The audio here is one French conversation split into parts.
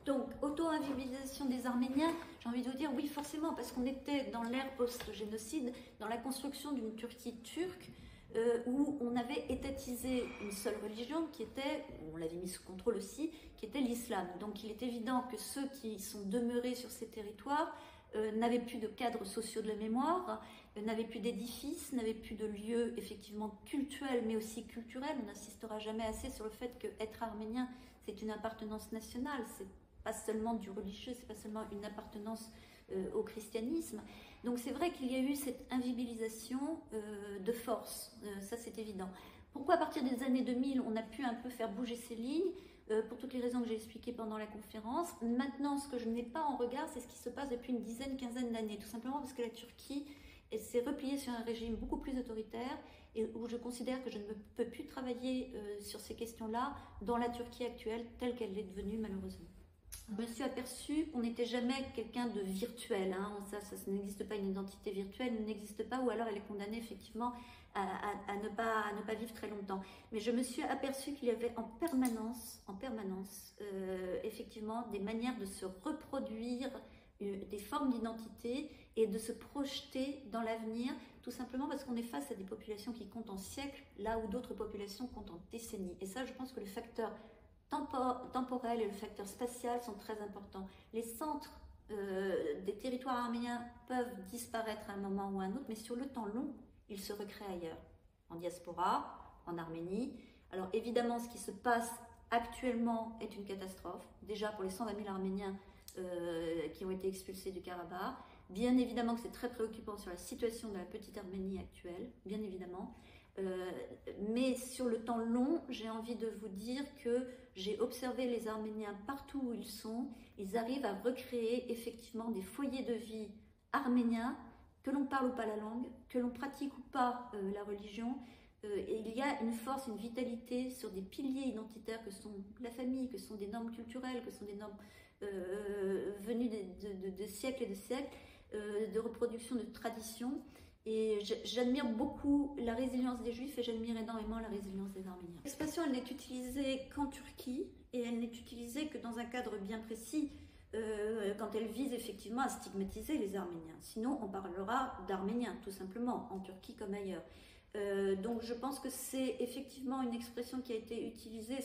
Donc, auto-invisibilisation des Arméniens, j'ai envie de vous dire oui, forcément, parce qu'on était dans l'ère post-génocide, dans la construction d'une Turquie turque, où on avait étatisé une seule religion qui était, on l'avait mis sous contrôle aussi, qui était l'islam. Donc il est évident que ceux qui sont demeurés sur ces territoires n'avaient plus de cadres sociaux de la mémoire, n'avaient plus d'édifices, n'avaient plus de lieux effectivement cultuels, mais aussi culturels. On n'insistera jamais assez sur le fait qu'être arménien, c'est une appartenance nationale, c'est pas seulement du religieux, c'est pas seulement une appartenance au christianisme. Donc c'est vrai qu'il y a eu cette invisibilisation de force, ça c'est évident. Pourquoi à partir des années 2000 on a pu un peu faire bouger ces lignes pour toutes les raisons que j'ai expliquées pendant la conférence. Maintenant, ce que je n'ai pas en regard, c'est ce qui se passe depuis une dizaine, quinzaine d'années, tout simplement parce que la Turquie s'est repliée sur un régime beaucoup plus autoritaire et où je considère que je ne peux plus travailler sur ces questions-là dans la Turquie actuelle telle qu'elle est devenue malheureusement. Je me suis aperçue qu'on n'était jamais quelqu'un de virtuel, hein. Ça n'existe pas, une identité virtuelle n'existe pas, ou alors elle est condamnée effectivement à ne pas vivre très longtemps. Mais je me suis aperçue qu'il y avait en permanence effectivement des manières de se reproduire, des formes d'identité et de se projeter dans l'avenir, tout simplement parce qu'on est face à des populations qui comptent en siècles, là où d'autres populations comptent en décennies. Et ça, je pense que le facteur temporel et le facteur spatial sont très importants. Les centres des territoires arméniens peuvent disparaître à un moment ou à un autre, mais sur le temps long, ils se recréent ailleurs, en diaspora, en Arménie. Alors évidemment, ce qui se passe actuellement est une catastrophe, déjà pour les 120 000 Arméniens qui ont été expulsés du Karabakh. Bien évidemment que c'est très préoccupant sur la situation de la petite Arménie actuelle, bien évidemment. Mais sur le temps long, j'ai envie de vous dire que j'ai observé les Arméniens partout où ils sont. Ils arrivent à recréer effectivement des foyers de vie arméniens, que l'on parle ou pas la langue, que l'on pratique ou pas la religion. Et il y a une force, une vitalité sur des piliers identitaires que sont la famille, que sont des normes culturelles, que sont des normes venues de siècles et de siècles, de reproduction de traditions. Et j'admire beaucoup la résilience des Juifs et j'admire énormément la résilience des Arméniens. L'expression, elle n'est utilisée qu'en Turquie et elle n'est utilisée que dans un cadre bien précis, quand elle vise effectivement à stigmatiser les Arméniens. Sinon, on parlera d'Arméniens, tout simplement, en Turquie comme ailleurs. Donc je pense que c'est effectivement une expression qui a été utilisée.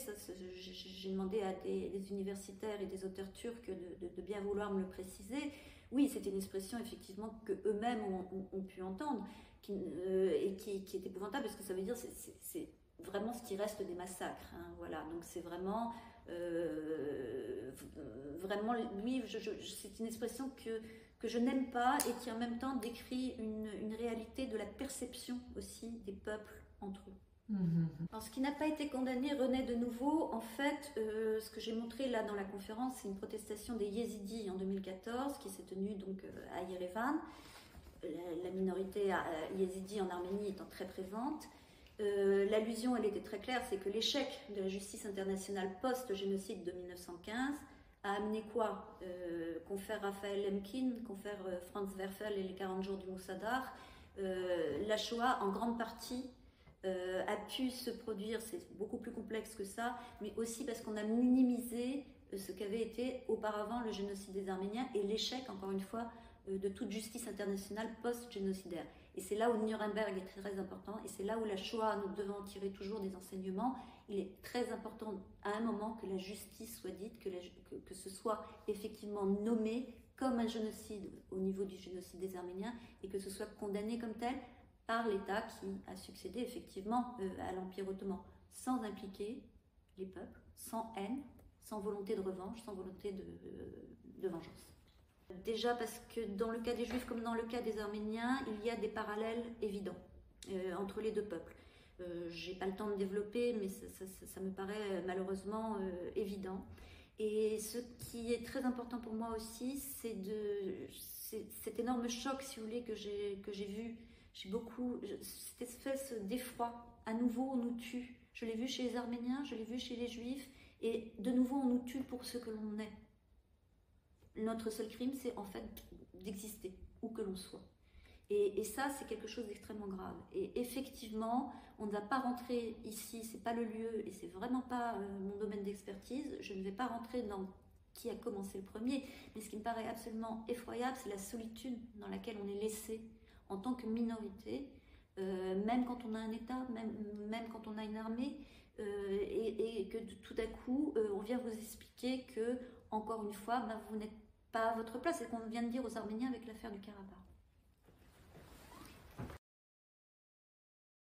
J'ai demandé à des universitaires et des auteurs turcs de bien vouloir me le préciser. Oui, c'est une expression effectivement que eux-mêmes ont pu entendre et qui est épouvantable parce que ça veut dire c'est vraiment ce qui reste des massacres. Hein, voilà, donc c'est vraiment vraiment oui, c'est une expression que je n'aime pas et qui en même temps décrit une réalité de la perception aussi des peuples entre eux. Alors, ce qui n'a pas été condamné renaît de nouveau. En fait, ce que j'ai montré là dans la conférence, c'est une protestation des Yézidis en 2014 qui s'est tenue donc à Yerevan. La minorité yézidi en Arménie étant très présente. L'allusion, elle était très claire, c'est que l'échec de la justice internationale post-génocide de 1915 a amené quoi confère Raphaël Lemkin, confère Franz Werfel et les 40 jours du Moussadar. La Shoah, en grande partie, a pu se produire, c'est beaucoup plus complexe que ça, mais aussi parce qu'on a minimisé ce qu'avait été auparavant le génocide des Arméniens et l'échec, encore une fois, de toute justice internationale post-génocidaire. Et c'est là où Nuremberg est très important, et c'est là où la Shoah, nous devons en tirer toujours des enseignements. Il est très important à un moment que la justice soit dite, que ce soit effectivement nommé comme un génocide au niveau du génocide des Arméniens, et que ce soit condamné comme tel par l'État qui a succédé effectivement à l'Empire ottoman, sans impliquer les peuples, sans haine, sans volonté de revanche, sans volonté de vengeance. Déjà parce que dans le cas des Juifs comme dans le cas des Arméniens, il y a des parallèles évidents entre les deux peuples. J'ai pas le temps de développer, mais ça me paraît malheureusement évident. Et ce qui est très important pour moi aussi, c'est cet énorme choc, si vous voulez, que j'ai vu. J'ai beaucoup cette espèce d'effroi. À nouveau, on nous tue. Je l'ai vu chez les Arméniens, je l'ai vu chez les Juifs, et de nouveau, on nous tue pour ce que l'on est. Notre seul crime, c'est en fait d'exister, où que l'on soit. Et ça, c'est quelque chose d'extrêmement grave. Et effectivement, on ne va pas rentrer ici, c'est pas le lieu, et c'est vraiment pas mon domaine d'expertise. Je ne vais pas rentrer dans qui a commencé le premier. Mais ce qui me paraît absolument effroyable, c'est la solitude dans laquelle on est laissé en tant que minorité, même quand on a un État, même quand on a une armée, et que tout à coup, on vient vous expliquer que, encore une fois, vous n'êtes pas à votre place. C'est ce qu'on vient de dire aux Arméniens avec l'affaire du Karabakh.